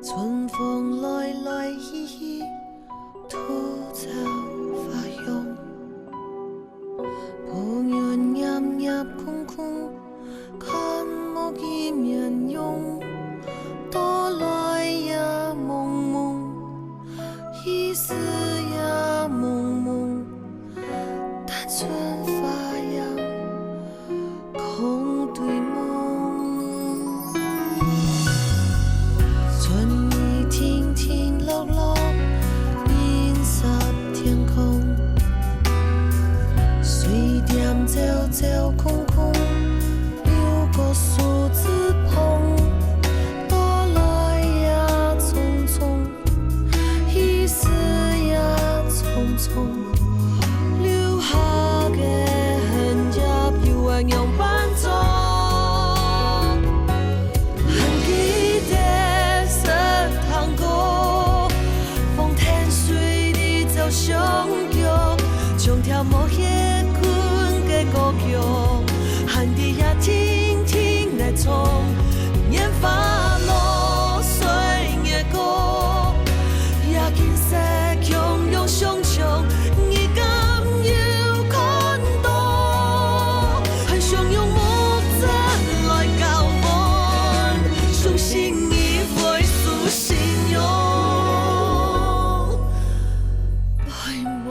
春风来来去去，土草发香。抱怨夜夜空空，看无见面容。多来也蒙蒙，一丝也蒙蒙。但春发扬，空对梦。春意停停落落，银色天空。水点走走空空，流过树枝棚。多来也匆匆，一丝也匆匆。留下的痕迹，犹原样伴奏。还记得色糖果，风天水里走相约，将条无歇困的歌曲，喊你也听听来唱，烟花落水的歌，也景色汹涌汹汹，你敢有看到？很想用目光来交换，相信你会苏信用，爱梦。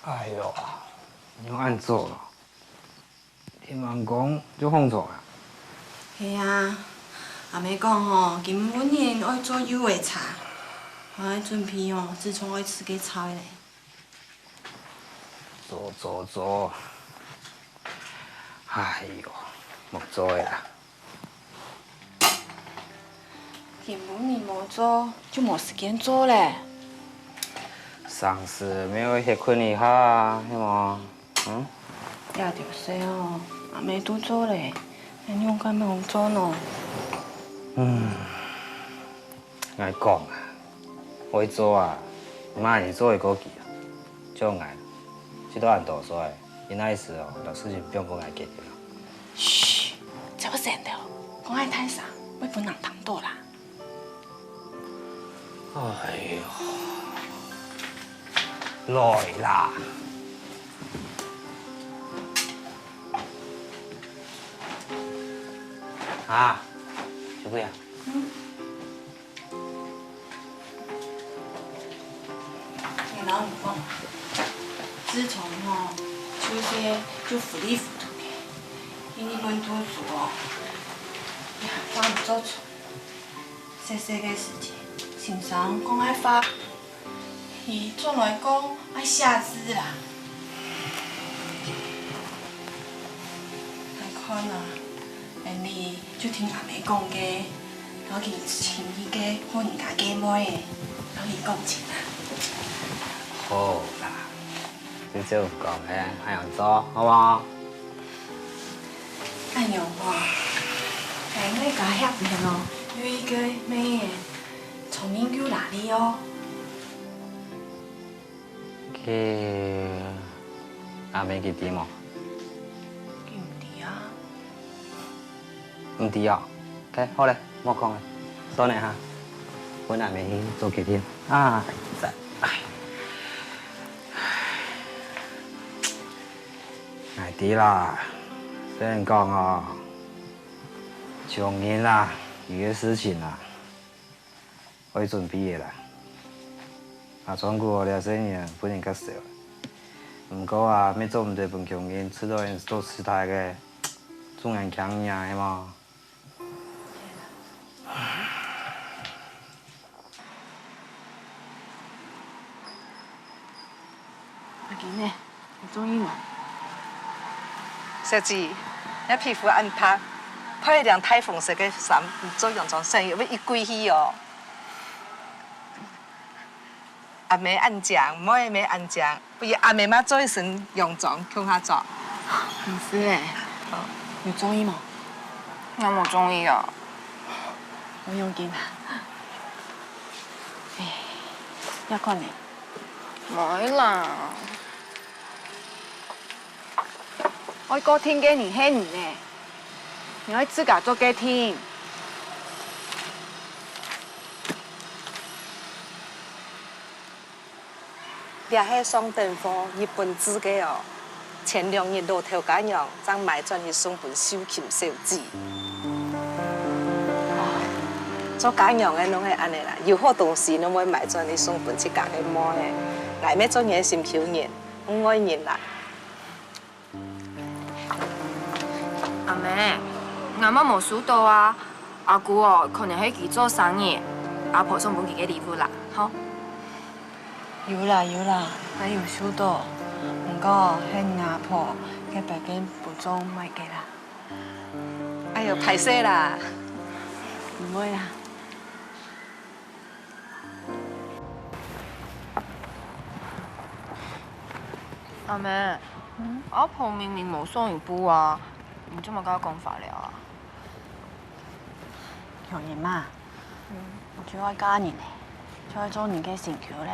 哎呦，要安做咯？天王讲就放错啊？系啊，阿妹讲吼，今本年爱做油的菜，我爱准备吼，痔疮爱吃个菜嘞。做，哎呦，莫做的啦。今本年无做，就无时间做嘞。上次没有歇困一下啊，是吗？嗯？也着说哦，阿妹拄做嘞，恁勇敢要做喏。爱讲啊，会做啊，妈是做会过去啊，障碍。这都按大说的，因那时哦，老事情并不爱解决啦。嘘，这不闲的，讲爱太傻，会分人糖多啦。哎呦，来啦！啊，小贵啊。你老唔讲，自从吼，有些就糊里糊涂的，因日本读书哦，也发唔做错，细细个事情，常常讲爱发，伊总来讲爱写字啦。来看啊，安尼就听阿妹讲嘅，然后去请伊个好人家家妹的，然后伊讲钱啊。好啦，你这有讲的，还样做，好不好？按样哦，哎，那个遐边哦，有一个咩的，从研究哪里哦？去阿妹去点冇？佢唔知啊。唔知啊？OK，好嘞，冇空嘞，收你哈。我阿妹去做决定啊，在。哎啲啦，虽然讲哦，穷人啦，有些事情啦，会准备的啦。啊，全国了生意本人较少，不过啊，要做唔对分穷人，吃到人做时代个众人强呀，系嘛？阿健呢？你中意吗？小姐，你皮肤暗拍，配一件太红色的衫，做洋装生意要一贵去哦。阿妹暗讲，妹妹暗讲，不如阿妹妈做一身洋装，向下做。唔是诶，你中意吗？我冇中意啊，我用緊啊！誒，一個呢？咪啦，我個天嘅年輕人呢，你可自家做嘅天。也係上等貨，日本製嘅哦。前2日路頭間樣，將買轉去送本小琴小子。做間樣嘅攏係安尼啦，有好東西攏會買轉去送本去家去買嘅。捱咩做嘢心求人，唔愛人啦。阿妹，啱啱冇數到啊！阿姑哦，可能係佢做生意，阿婆送本佢嘅禮物啦，好。有啦，我有收到，不過係阿婆嘅白金不中買嘅啦。哎呦，歹勢啦！唔會啦。阿妹，阿婆明明冇送禮物啊，你做乜咁講法了啊？有人嘛？我就愛家人呢，就愛做人嘅成就咧。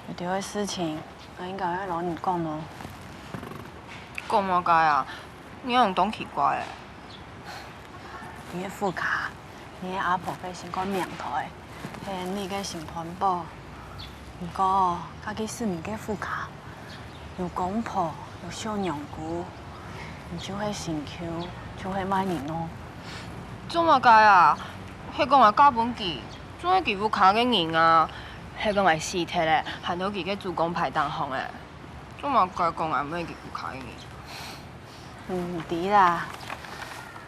有啲嘅事情，我應該要攞你講咯。講乜解啊？你用當奇怪誒。你嘅副卡，你嘅阿婆嘅成個名台，係你嘅成盤寶。不過，家己是你嘅副卡，有公婆，有小娘姑，你就會成就，就會買人咯。做乜解啊？係講話加本記，做咩幾副卡嘅人啊？係講話屍體咧，行到幾個主公排檔行誒。做乜解講話咩幾副卡嘅人？唔啲啦，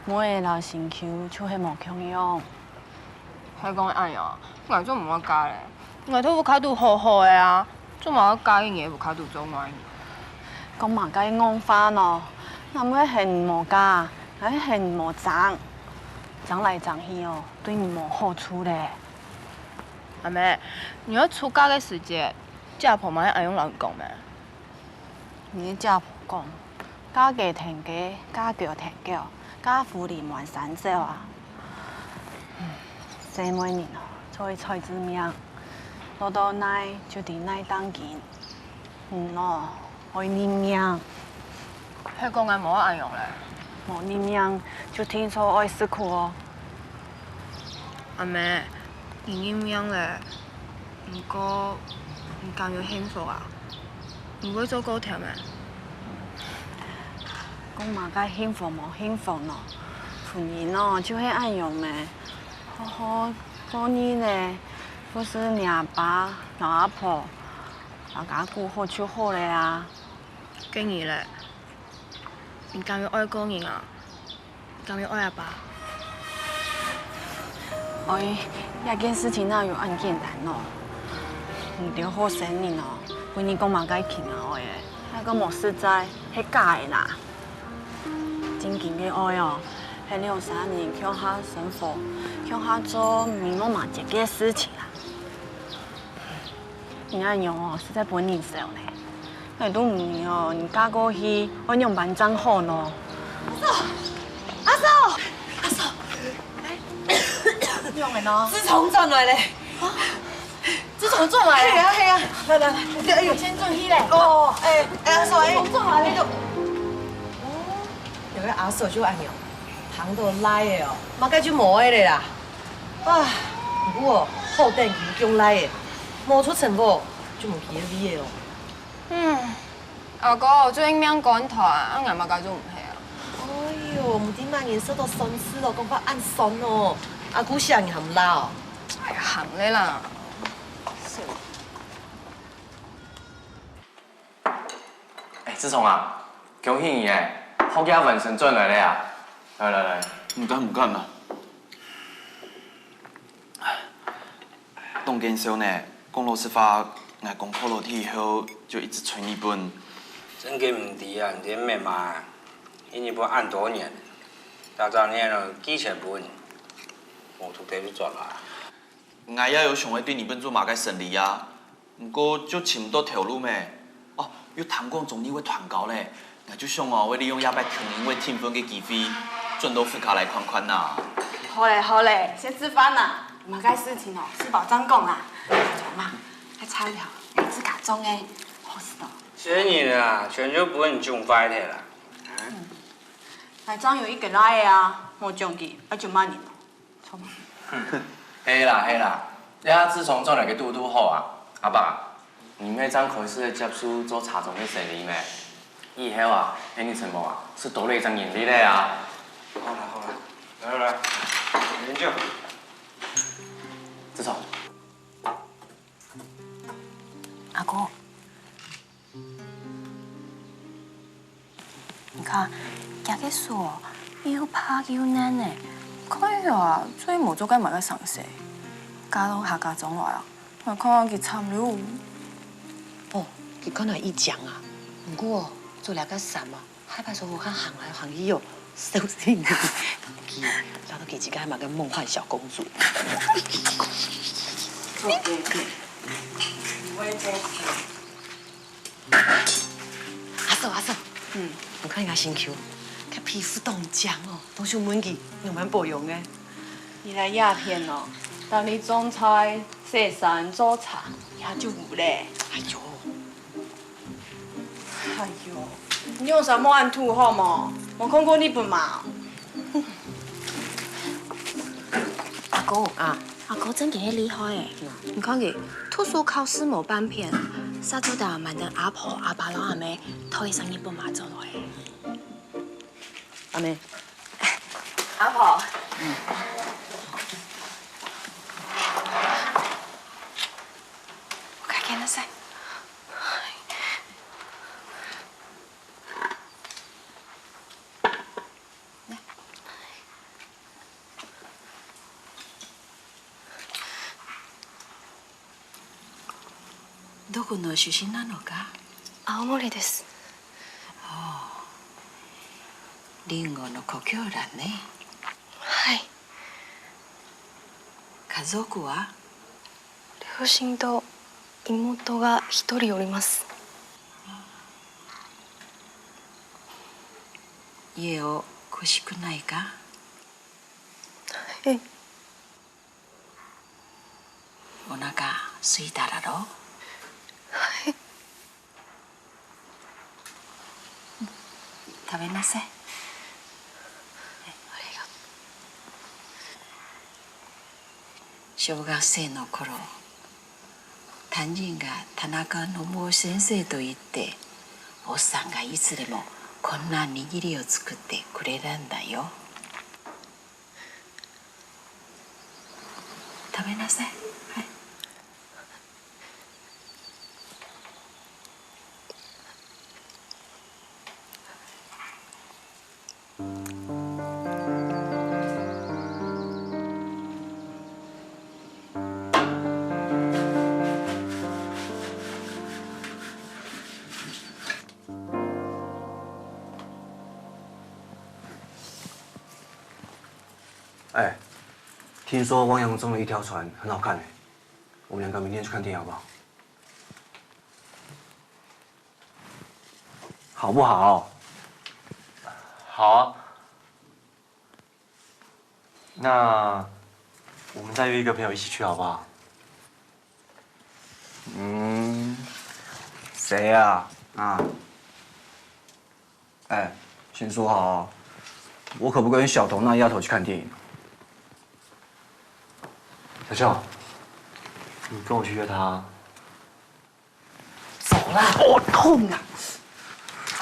每個老成就就係無強樣。係講安樣，我做唔乜解咧。我都副卡度好好嘅啊，做乜解嘅嘢副卡度做愛？講嘛該講翻咯，那麼係無假，係無爭，爭來爭去哦，對你冇好處咧。阿妹，你要出嫁嘅時節，家婆咪愛用人講咩？你家婆講，家家停家，家腳停腳，家父連環散招啊！這每年哦，就會菜子命，攞到奶就地奶當見，咯，會念命，係講緊冇愛用咧。冇念命就聽說愛死苦哦。阿妹，你念命咧，唔過唔敢要幸福啊？唔會做高條咩？講嘛該幸福冇幸福咯，婚姻哦就係愛用咩，好好做你咧，不是你阿爸、老阿婆、老家姑好就好咧啊。竟然咧，唔敢要愛個人啊？唔敢要愛阿爸？哎，一件事情哪有咁簡單咯？唔對好生人哦，為你講嘛該傾下愛嘅，那個冇實在係假嘅啦。真正嘅愛哦，係2、3年向下生活，向下做明目嘛一件事情啦。你安樣哦，實在本人少咧，你都唔哦，你嫁過去，我樣辦真好咯。阿嫂，用嘅咯。自從轉來咧，自從轉來咧，係啊，來，哎呦，先轉去咧。哦，阿嫂，轉來咧就。有個阿嫂就安樣，行到來嘅哦，嘛該就冇嘅咧啦。啊，不過好等佢將來嘅，冇出成無，就冇皮味嘅哦。阿哥最應命趕台，阿爺嘛家都唔係啊。哎呦，唔知乜嘢收到信息咯，講法按信哦，阿姑上人含啦哦。哎呀，行你啦。志聰啊，恭喜你誒，好家完成轉來了呀！來，唔敢啦。當建少呢，講老實話，我講考落去以後就一直存日本。真嘅唔對啊，你咩嘛？日本按多年，到早年了幾千本，我都得去轉啦。我也有想要對日本做馬個生意啊，不過就尋唔到條路咩。哦，要談講總理會團購咧，我就想哦，我利用亞伯強人會添分嘅機會，轉到副卡來看看呐。好嘞好嘞，先吃饭啦。马该事情哦，是保障讲啦。什么？还菜条，来自家种的，好吃的。谢你啦，全就不问种快的啦。来张有一个来的啊，我种去，就骂你了，错吗？嘿啦，你啊自从做两个嘟嘟后啊，阿爸，你那张口试的结束做查总的审理没？以后啊，那你什么啊，是多了一张眼力的啊。好了，来，研究。自从。阿哥，你看，这个树又怕又难呢，佢啊最冇做緊埋個常識，加到下家長來啊，我看佢慘了。哦，佢可能一講啊，不過做兩個什麼，害怕說我看行來行去哦，收心佢，搞到佢自己係咪個夢幻小公主？阿嫂，我看人家新球，佢皮膚凍僵哦，都上滿記，用蠻保養嘅。你來鴉片哦，當你種菜、洗衫、做茶，也就有嘞。哎呦，你用什麼按吐好嗎？我看過你不嘛？阿哥啊，阿哥真幾厲害誒！你看佢讀書考試冇半篇，殺咗大萬人阿婆阿爸老阿妹，推上日本馬走來。阿妹，阿婆。我看見なさい。どこの出身なのか？青森です。リンゴの故郷だね。はい。家族は？両親と妹が一人おります。家を欲しくないか？はい。お腹空いただろ？はい。食べなさい。小学生の頃、担任が田中信夫先生と言って、おっさんがいつでもこんな握りを作ってくれるんだよ。食べなさい。はい。哎，听说汪洋中的一条船很好看哎，我们两个明天去看电影好不好？好不好？好啊。那我们再约一个朋友一起去好不好？谁呀？啊？哎，先说好哦，我可不跟小童那丫头去看电影。小笑，你跟我去约他。走啦！我痛啊！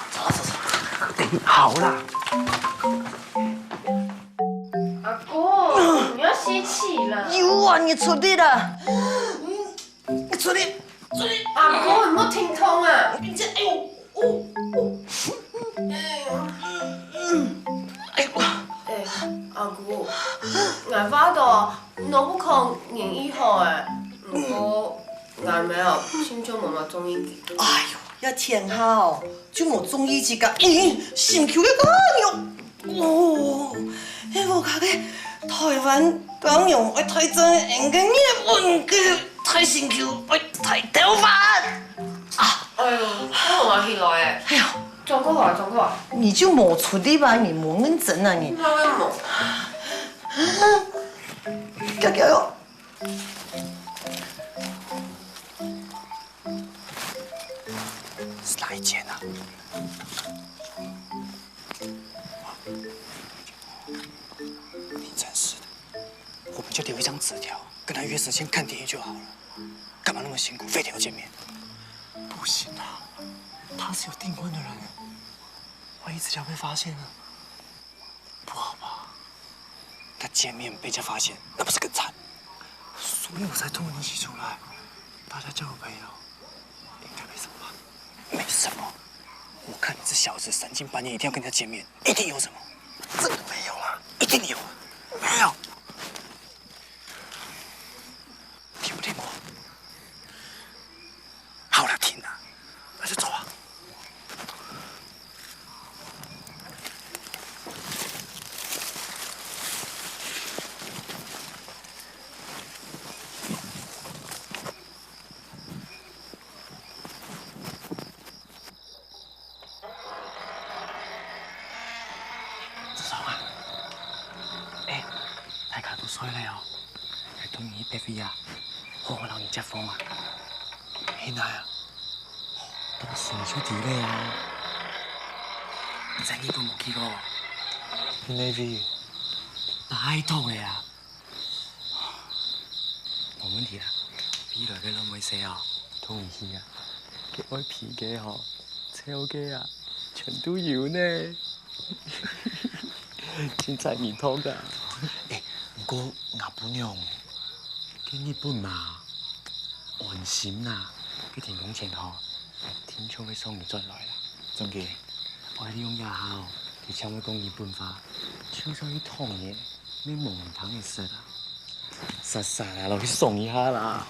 走，电影好啦。阿哥，你要吸气了。有啊，你出力了。你出力。阿哥，有冇聽痛啊？哎呦，阿哥，我發到我不抗年醫學誒，不過我沒有親像媽媽中醫嘅。哎呦，一聽下哦，就冇中醫之家，心口嘅講用，哦，我講嘅台灣講用，我台真人嘅日本嘅台心口，我台頭髮。哎呦，我起來誒。哎呀，轉過來。你就冇出力吧，你冇認真啊你。我冇。叫哟！是哪一间啊？你真是的，我们就留一张纸条，跟他约时间看电影就好了，干嘛那么辛苦，非得要见面？不行啊，他是有订婚的人，万一纸条被发现了，不好吧？他见面被人家发现，那不是更惨？所以我才托你一起出来，大家交个朋友，应该没什么吧？没什么。我看你这小子三更半夜一定要跟人家见面，一定有什么？真的没有啊？一定有啊？没有？听不听我？好了，听啊，那就走啊。所以咧哦，係當然 baby 啊，好可能你接風啊，現在啊，到時出啲咧啊，真係都冇見過。Navy， 拜託你啊，冇問題啦，未來嘅兩位社啊，同意啊，佢愛皮嘅嗬，車嘅啊，全都要呢，真係面湯㗎。不過牙本用，經日本嘛，安心啦。佢停工前後，天窗嘅送唔再來啦。仲記，我哋用日後，佢請我講日本話，超咗啲湯嘢，咩蒙糖嘅食啊，實啊，落去送一下啦。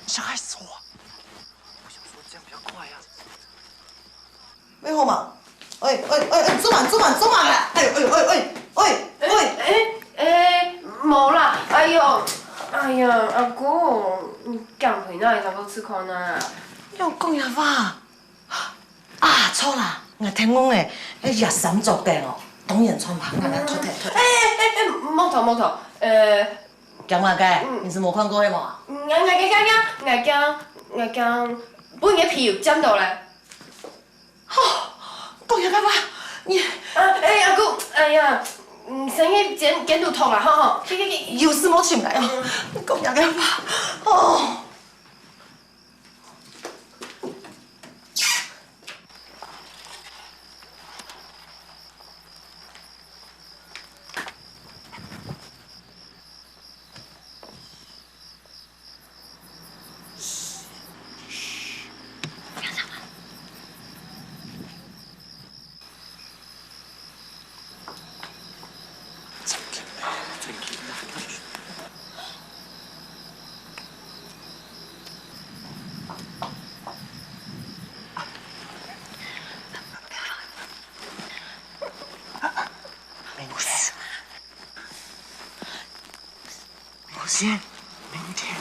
小孩子我，我想说这样比较快呀。你好嘛？做慢啦！冇啦！哎呀，阿姑，減肥那會差不多吃飯啦。又講呀話啊，錯啦！我聽講誒，日審作定哦，當然錯嘛，我拖。冇頭，講話嘅，你是冇看過嘅冇？我講，本嘅皮肉針到咧。講呀爸爸，你阿姑，哎呀，先去剪到頭啦，吼，去。有事冇請來哦，講呀爸爸，哦。明天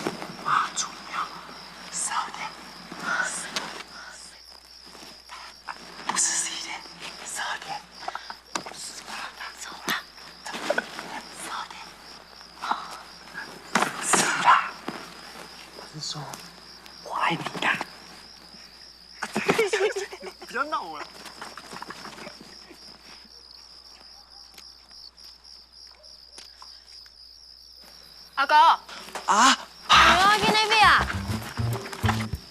啊，重要12點，不是11點，12點，走啦，12點，是啦，我是說我愛你呀，不要鬧了。阿哥。啊！你見呢邊啊？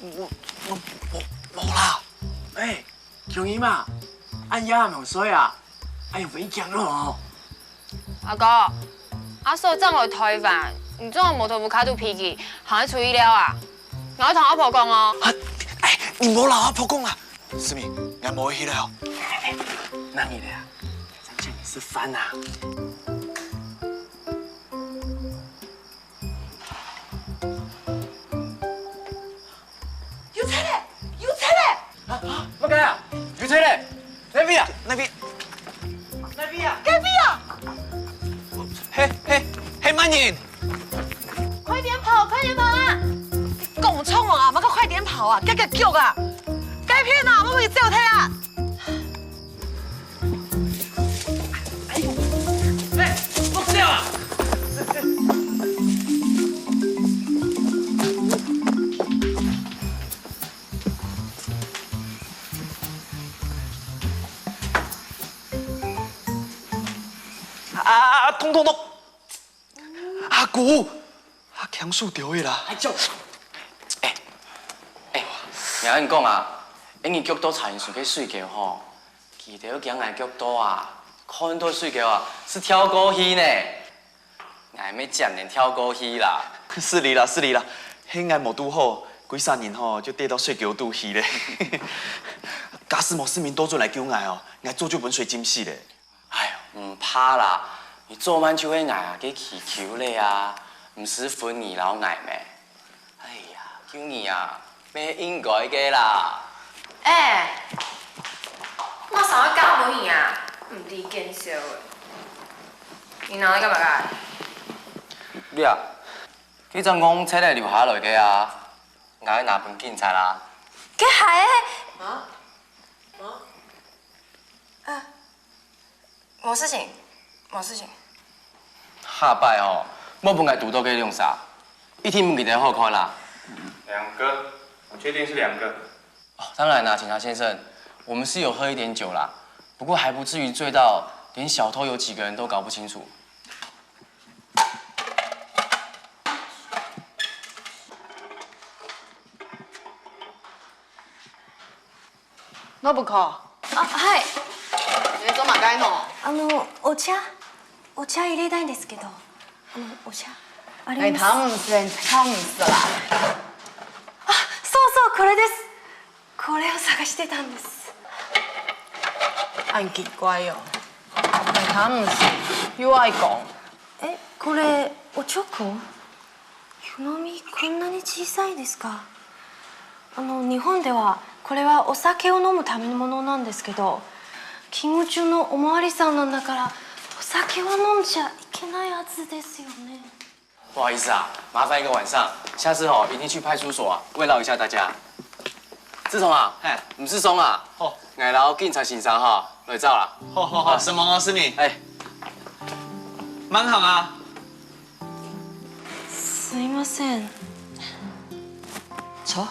我冇啦。誒，強姨嘛，阿爺係咪水啊？哎呀，危險咯！阿哥，阿嫂真係台灣，唔知我冇同副卡到脾氣，行喺處理了啊！我同阿婆講哦。你莫老阿婆讲啦，思敏，俺莫回去了哦。哪里的呀？再见你是饭啊！有菜嘞，有菜嘞！乜解啊？要車咧？呢邊啊？那边，呢邊啊？隔壁啊！嘿，慢点！快点跑，快点跑啊！讲冲我啊，乜个快点跑啊！急叫啊！该骗啊，乜會走睇啊！碌掉啊！通！阿姑，阿强树掉的啦！哎就，听恁讲啊，因为脚肚差点想去睡觉吼，记得讲俺脚肚啊，看到睡觉啊是跳过鱼呢，俺要讲点跳过鱼啦。是你啦，迄眼无拄好，几3年吼就跌到水桥肚去咧。假使无市民多做来救俺哦，俺做就本水浸死咧。哎呦，唔怕啦，你做满就会挨啊，给祈求咧啊，唔是分你老挨咩？哎呀，救你啊，咩应该嘅啦。哎，我上个教无去啊，唔知见笑的。你哪来干嘛噶？你啊，佢就講車嚟留下來嘅啊，嗌拿本警察啦。佢係啊？冇事情，冇事情。下擺哦，我本來讀到嘅用啥？一天唔記得好看啦。2個，我確定是2個。哦，當然啦，警察先生，我們是有喝一點酒啦，不過還不至於醉到連小偷有幾個人都搞不清楚。信子。あ、はい。你做乜解の？お茶入れたいんですけど、お茶あります？湯啦。あ、そうそうこれです。これを探してたんです。很奇怪よ。湯又愛講。これおちょこ？湯飲みこんなに小さいですか？日本ではこれはお酒を飲むためのものなんですけど、勤務中のおまわりさんなんだからお酒は飲んじゃいけないはずですよね。不好意思啊，麻烦一个晚上，下次一定去派出所啊，慰劳一下大家。志聪啊，唔是松啊，挨老警察先生来走啦。好，什么啊，思敏？慢行啊。すいません。坐。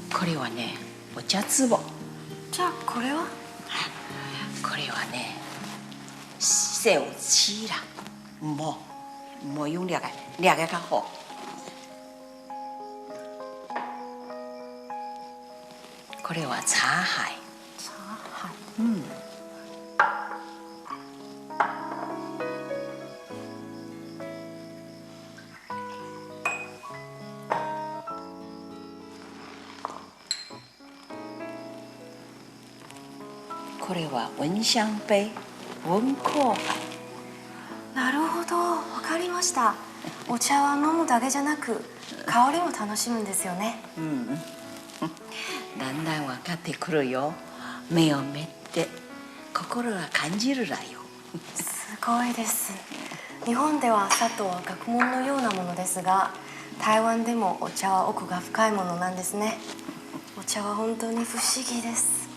これはね、お茶壺。じゃあこれは？これはね、小七啦。唔好用掠个较好。これは茶海。これは温香杯、温香杯。なるほど、わかりました。お茶は飲むだけじゃなく、香りも楽しむんですよね。だんだん分かってくるよ。目を見て、心が感じるらよ。すごいです。日本では砂糖は学問のようなものですが、台湾でもお茶は奥が深いものなんですね。お茶は本当に不思議です。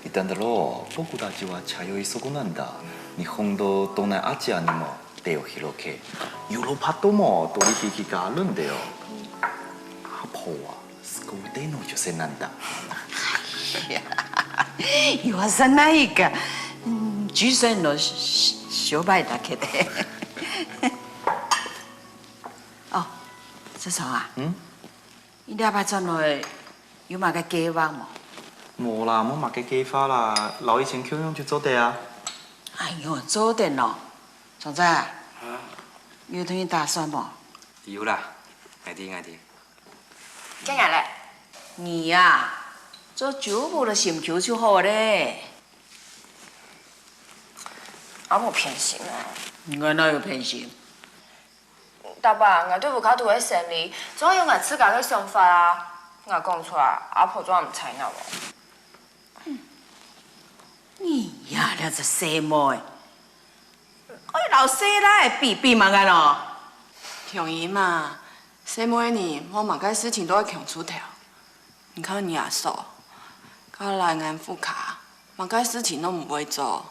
言ったんだろう、僕たちは茶酔いそこなんだ。日本と東南アジアにも手を広げ、ヨーロッパとも取引があるんだよ。アポはすご腕の女性なんだ。いや、言わさないか。従前の商売だけで。哦，志聰啊，你哋阿爸有買個計劃冇？冇啦，冇買嘅計劃啦。老以前 Q 用去做的啊。哎呦，做的喏，壮仔，有同你打算不？有啦，爱听。今日咧，你呀，做酒部的心球就好咧。我冇偏心啊。我哪有偏心？大爸，我对不卡做嘅生理，总有我自家嘅想法啊。我讲出来，阿婆总唔睬我喎。你呀，了只细妹，我老细啦，比嘛个咯。强姨嘛，细妹呢，我嘛该事情都要强出头。你看你阿嫂，到来安富卡，嘛该事情都唔会做，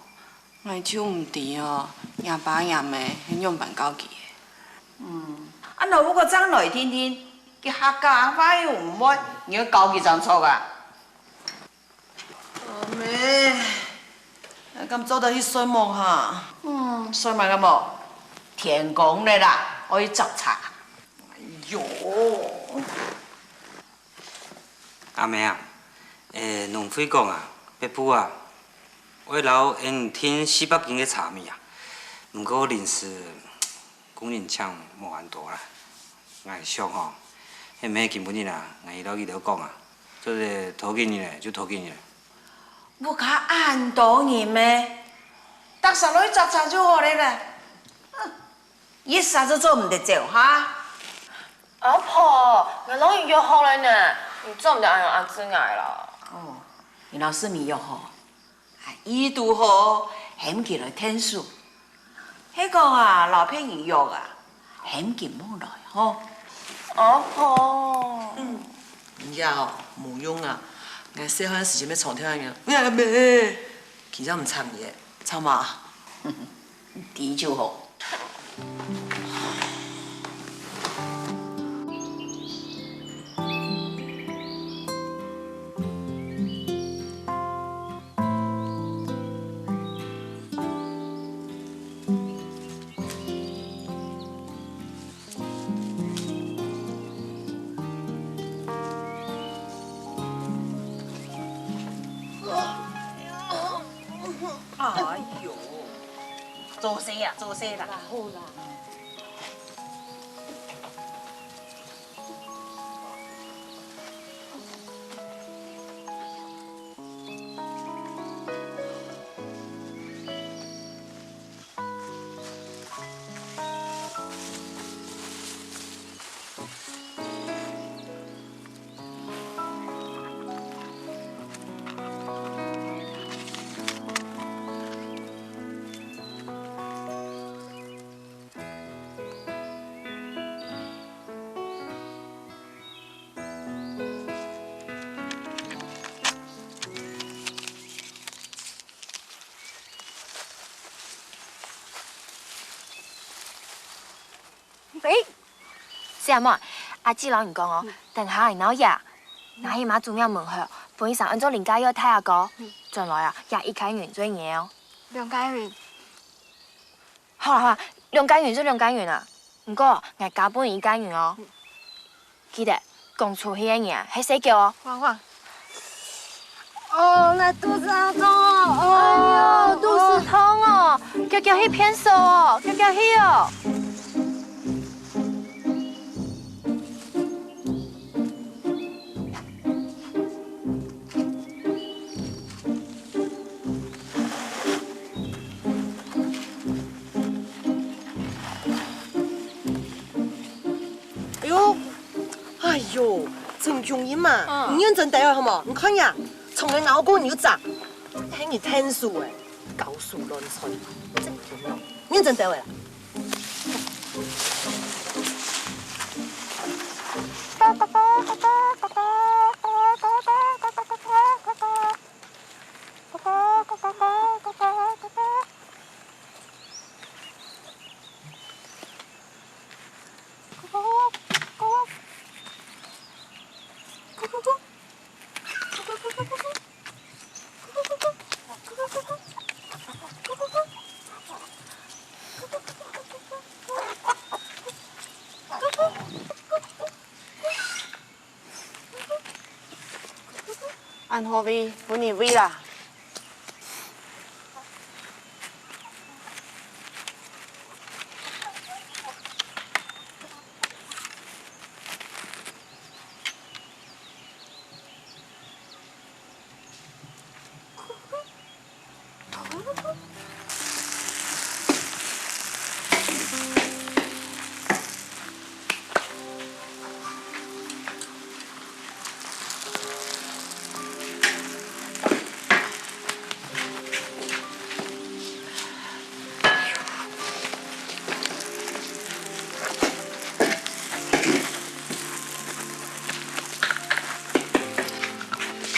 我手唔甜哦，爷爸爷妈很用办交期的。啊，若如果张来天天，佢客家话又唔会，你要教佢怎错噶？阿妹，你咁早就去睡梦哈？睡埋个冇？天公嚟啦，我要执茶。哎呦！阿妹啊，农夫讲啊，伯父啊，我老因听四北京嘅茶米啊，不过临时工人抢无安多啦。我係想吼，迄咩根本啦，我老佢哋講啊，做個討緊嘢就討緊嘢。不卡按多年咩？得十女執茶就好你啦。一下子做唔得做哈？阿婆，我老已約好了呢，你做唔得按阿子嗌啦。哦，你老師咪約好，一度好，險佢來聽書。迄個啊，老片兒約啊，險佢冇來吼。阿婆，人家哦冇用啊，我細漢時陣要床聽嘅，我咩，其實唔參嘢，參嘛，啲就好。哎呦，做死啦，做死啦！好啦。喂，是阿嬷，阿姊老人講哦，等下係老爺，那起碼做咩門口，本身按照人家要睇下個，將來啊也一開元最嘢哦。梁家元，好啦，兩間元就兩間元啦，不過我加半一間元哦。記得講出去嘅嘢係誰叫哦？黃。哦，那肚子好痛哦！哎呦，肚子痛哦，叫去偏手哦，叫去哦。哎呦，陈琼英嘛，你认真待会好冇？你看呀，从来熬过牛杂，听你听书哎，搞书乱吹，真重要。你认真待会啦。按好味，本年味啦。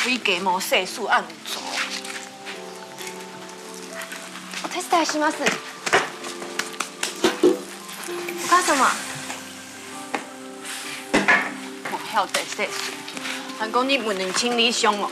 规家无细数按做。お手伝いします。お母様。无晓得细数，还讲你问人清理上哦。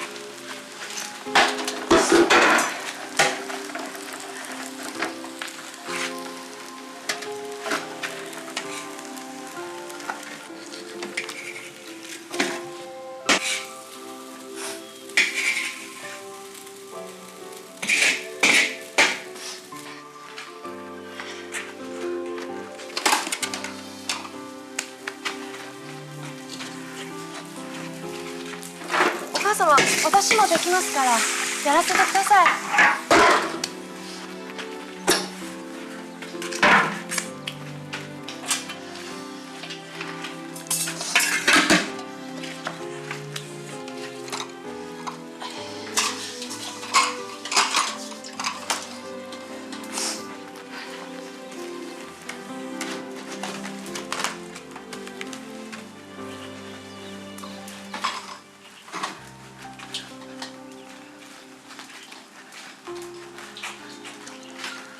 お母様、私もできますから、やらせてください。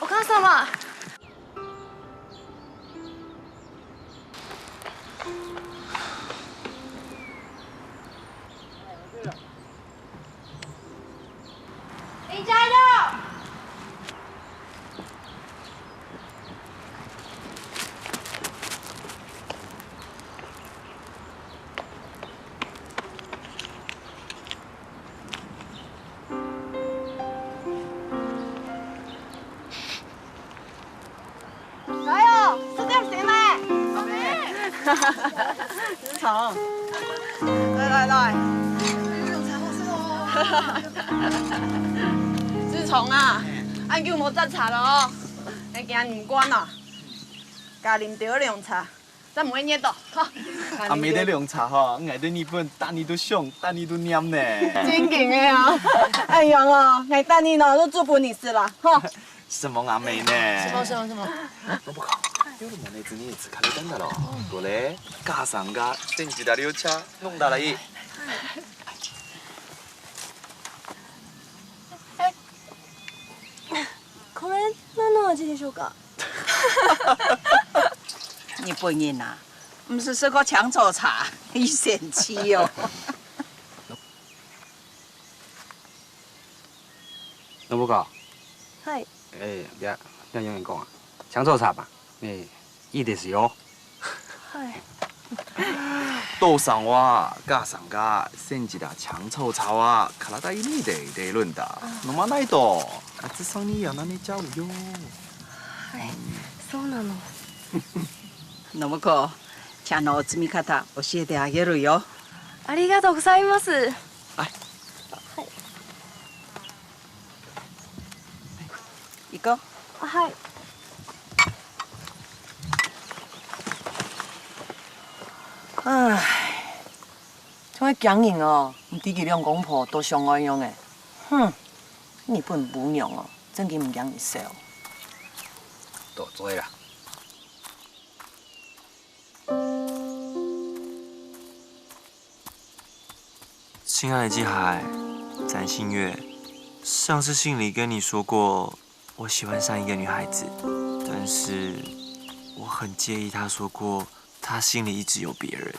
お母様。你加油！加油！是这样行吗？阿妹，子宠，来，用茶好吃哦。子宠啊，俺叫无杂茶了哦，你今日唔管啦，家啉着凉茶，咱唔会热到，哈。阿妹的凉茶吼，爱对日本，等你都想，等你都念呢。真劲的啊！哎呀哦，爱等你呢，都祝福你是啦，哈。什么阿妹呢？什么？ノブカ、夜も寝ずに疲れたんだろう。これ、母さんが煎じた緑茶飲んだらいい。これ何の味でしょうか？日本人呐，唔是喝过强臭茶，伊嫌弃哦。ノブカ。はい。不要用英讲啊，香臭茶吧。いいですよ。はい。父さんは母さんが煎じた強臭茶は体にいいで出るんだ。飲まないと暑さにやられちゃうよ。はい。そうなの。信子、茶の摘み方教えてあげるよ。ありがとうございます。はい。行こう。はい。唉，像迄强人哦，唔知佢两公婆都相爱用的。哼，日本母娘哦，真嘅唔讲你笑。多做啦。亲爱的季海，占星月，上次信里跟你说过，我喜欢上一个女孩子，但是我很介意她说过，她心里一直有别人。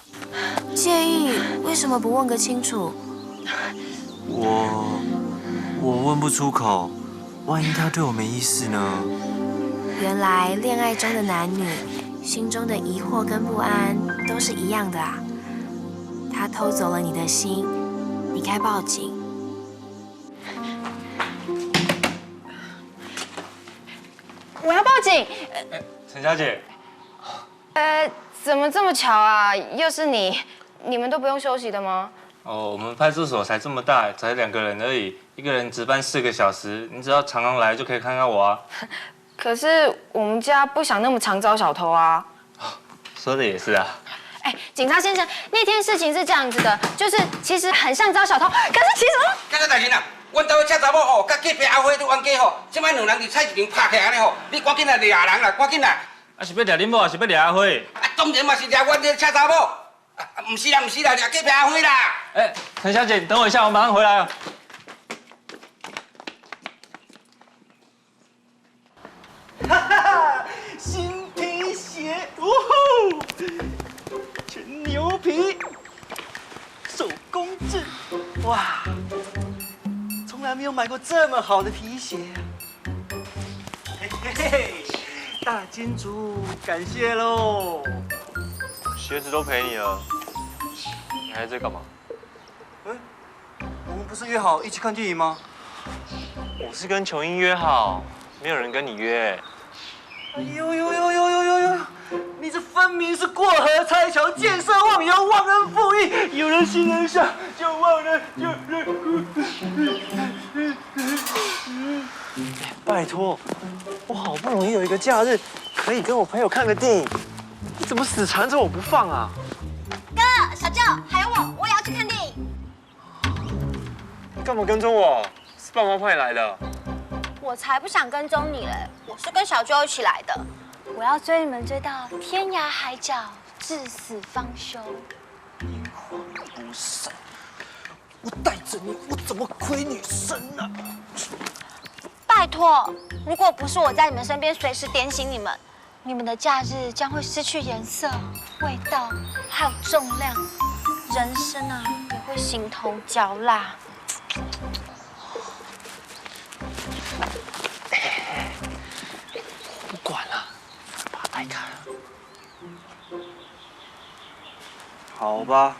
介意？为什么不问个清楚？我问不出口，万一她对我没意思呢？原来恋爱中的男女，心中的疑惑跟不安都是一样的啊。他偷走了你的心，你该报警。我要报警！陈小姐，怎么这么巧啊？又是你，你们都不用休息的吗？哦，我们派出所才这么大，才2个人而已，一个人值班4个小时，你只要常常来就可以看看我啊。可是我们家不想那么常招小偷啊。说的也是啊。哎，警察先生，那天事情是这样子的，就是其实很像招小偷，可是其实……干啥代志啊？阮兜的车查某吼，甲隔壁阿辉拄冤家吼，即摆2人伫菜市场拍起来安尼吼，你赶紧来抓人啦，赶紧来！啊是要抓恁某，还是要抓阿辉？啊，当然嘛是抓阮这车查某，啊，唔是啦，抓隔壁阿辉啦。哎，陈小姐，你等我一下，我马上回来啊。哈哈，新皮鞋，呜呼，全牛皮，手工制，哇，从来没有买过这么好的皮鞋。嘿嘿嘿，大金主，感谢喽。鞋子都赔你了，你还在这干嘛？我们不是约好一起看电影吗？我是跟琼英约好，没有人跟你约。哎呦呦呦呦呦呦呦！你这分明是过河拆桥、见色忘友、忘恩负义。有人心人下，就忘了就拜托，我好不容易有一个假日，可以跟我朋友看个电影，你怎么死缠着我不放啊？哥、小舅还有我也要去看电影。干嘛跟踪我？是爸妈派你来的。我才不想跟踪你嘞，我是跟小舅一起来的。我要追你们追到天涯海角，至死方休。阴魂不散，我带着你，我怎么亏女生呢？拜托，如果不是我在你们身边随时点醒你们，你们的假日将会失去颜色、味道，还有重量，人生啊也会形同嚼蜡。不管了，把它带开。好吧，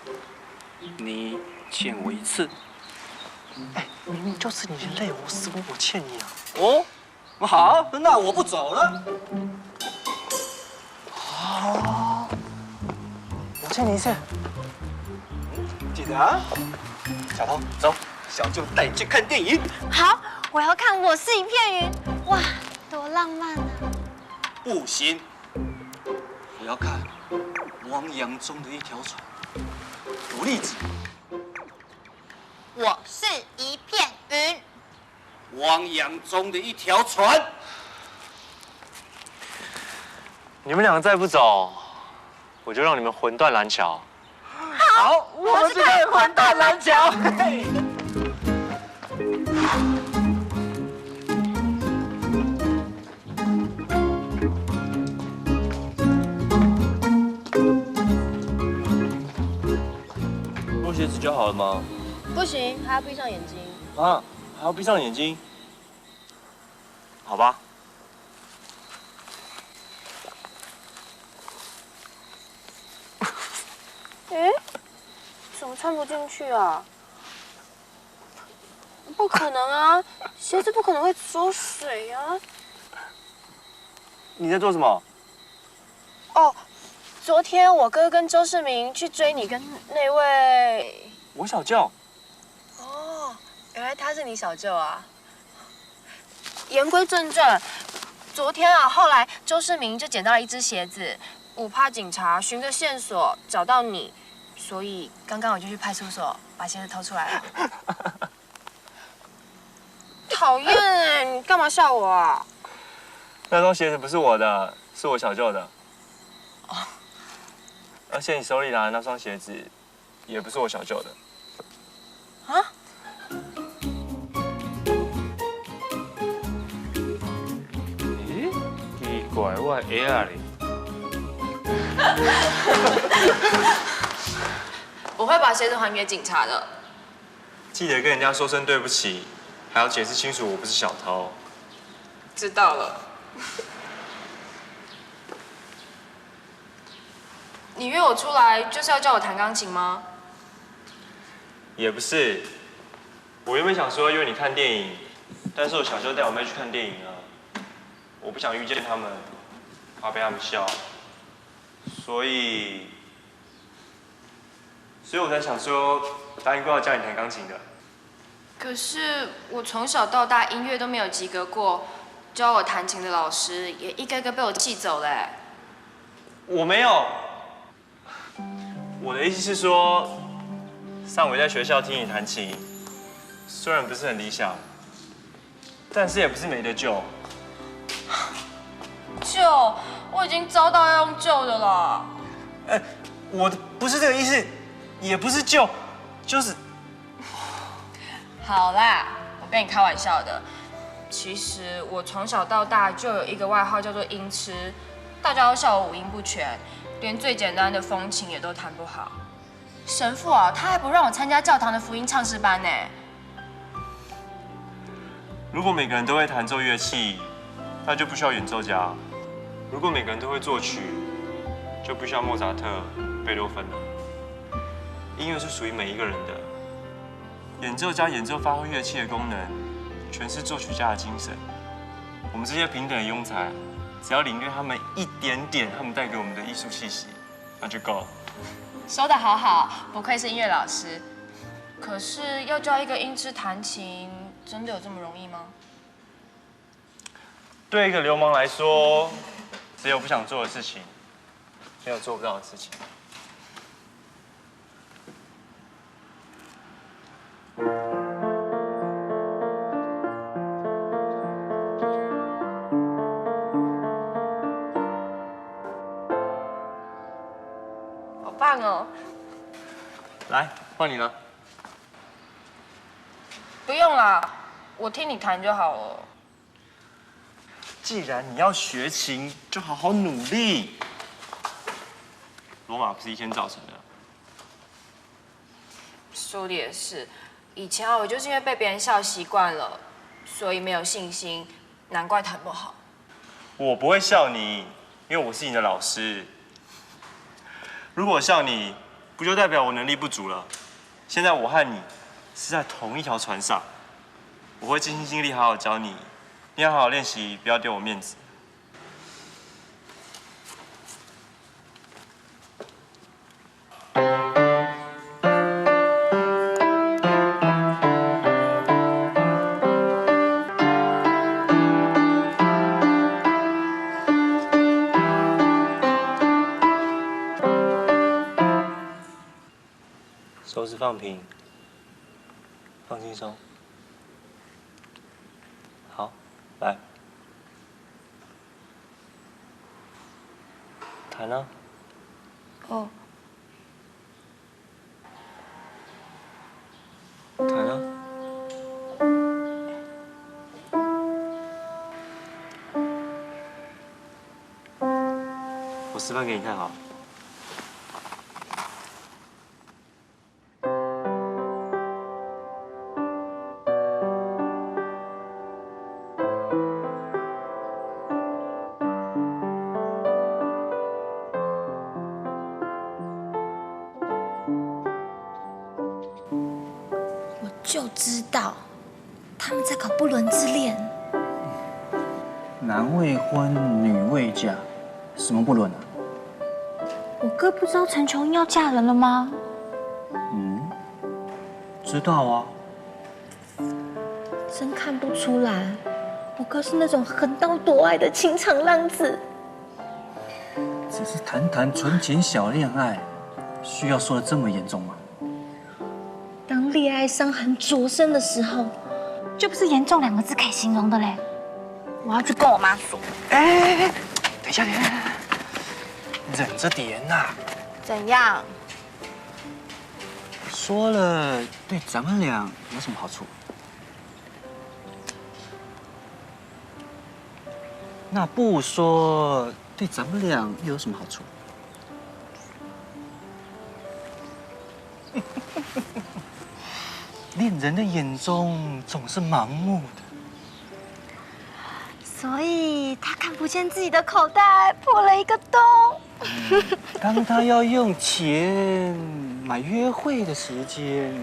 你欠我1次。哎，明明就是你连累我死我欠你啊！哦，好，那我不走了。好，我欠你1次。记得啊，小偷，走，小舅带你去看电影。好，我要看《我是一片云》，哇，多浪漫啊！不行，我要看汪洋中的一条船。独立子，我是一片云。汪洋中的一条船。你们两个再不走，我就让你们魂断蓝桥。好，我们去看魂断蓝桥。嘿。脱鞋子就好了吗？不行，还要闭上眼睛。啊，还要闭上眼睛？好吧。哎，怎么穿不进去啊？不可能啊，鞋子不可能会缩水啊。你在做什么？哦，昨天我哥跟周世明去追你跟那位……我小舅。哦，原来他是你小舅啊。言归正传，昨天啊，后来周世明就捡到了一只鞋子，我怕警察循着线索找到你，所以刚刚我就去派出所把鞋子偷出来了。讨厌哎，你干嘛笑我啊？那双鞋子不是我的，是我小舅的。哦。而且你手里拿的那双鞋子，也不是我小舅的。啊？咦，奇怪，我的鞋啊哩。我会把鞋子还给警察的。记得跟人家说声对不起，还要解释清楚我不是小偷。知道了。你约我出来就是要叫我弹钢琴吗？也不是，我原本想说约你看电影，但是我小舅带我妹去看电影了，我不想遇见他们，怕被他们笑，所以我才想说答应过要教你弹钢琴的。可是我从小到大音乐都没有及格过，教我弹琴的老师也一个个被我气走了。我没有，我的意思是说，上回在学校听你弹琴，虽然不是很理想，但是也不是没得救。救？我已经遭到要用救的了。我不是这个意思，也不是救，就是。好啦，我跟你开玩笑的。其实我从小到大就有一个外号叫做音痴，大家都笑我五音不全，连最简单的风琴也都弹不好。神父啊，他还不让我参加教堂的福音唱诗班呢。如果每个人都会弹奏乐器，那就不需要演奏家；如果每个人都会作曲，就不需要莫扎特、贝多芬了。音乐是属于每一个人的。演奏家演奏发挥乐器的功能，全是作曲家的精神。我们这些平等的庸才，只要领略他们一点点他们带给我们的艺术气息，那就够了。说得好好，不愧是音乐老师。可是要教一个音痴弹琴，真的有这么容易吗？对一个流氓来说，只有不想做的事情，没有做不到的事情。好棒哦！来，换你了。不用啦，我听你弹就好了。既然你要学琴，就好好努力。罗马不是一天造成的。说的也是，以前啊，我就是因为被别人笑习惯了，所以没有信心，难怪弹不好。我不会笑你，因为我是你的老师。如果我笑你，不就代表我能力不足了？现在我和你是在同一条船上，我会尽心尽力好好教你，你要好好练习，不要丢我面子。手指放平，放轻松。好，来，弹啊。哦。弹啊。我示范给你看好了。就知道他们在搞不伦之恋。男未婚，女未嫁，什么不伦啊？我哥不知道陈琼英要嫁人了吗？知道啊。真看不出来，我哥是那种横刀夺爱的情场浪子。只是谈谈纯情小恋爱，需要说的这么严重吗？当恋爱伤痕灼身的时候，就不是严重2个字可以形容的嘞。我要去跟我妈说。哎，等一下，忍着点呐。怎样？说了对咱们俩有什么好处？那不说对咱们俩又有什么好处？恋人的眼中总是盲目的，所以他看不见自己的口袋破了一个洞。当他要用钱买约会的时间，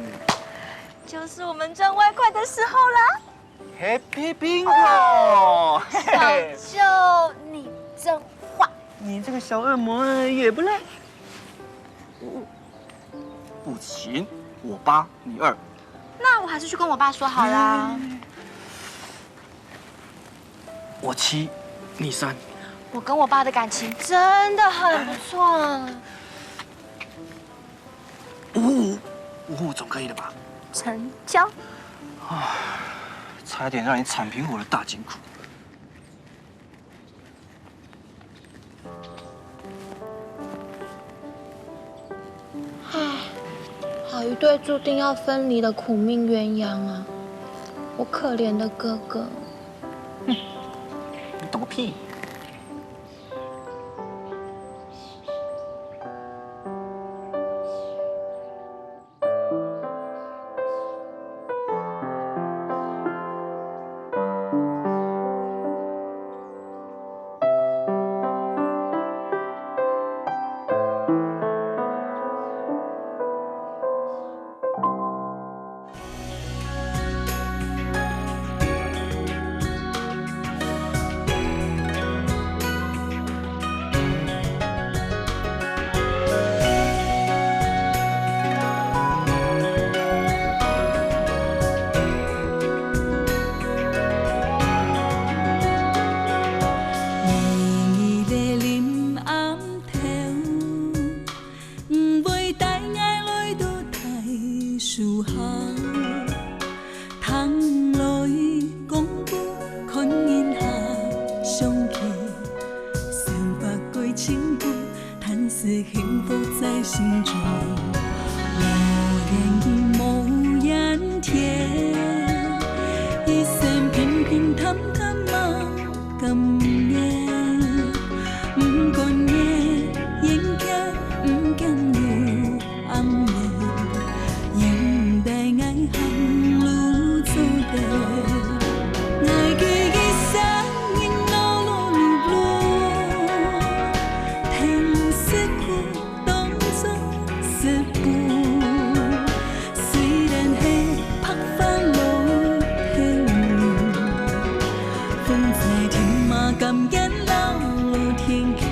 就是我们赚外快的时候啦。Happy Bingo！小舅，你真坏。你这个小恶魔也不赖。不行，我8，你2。那那我还是去跟我爸说好啦。我7，你3。我跟我爸的感情真的很不错。55总可以了吧？成交。啊，差一点让你铲平我的大金库。唉，好一对注定要分离的苦命鸳鸯啊！我可怜的哥哥。你懂个屁！风在天马感应老天桥。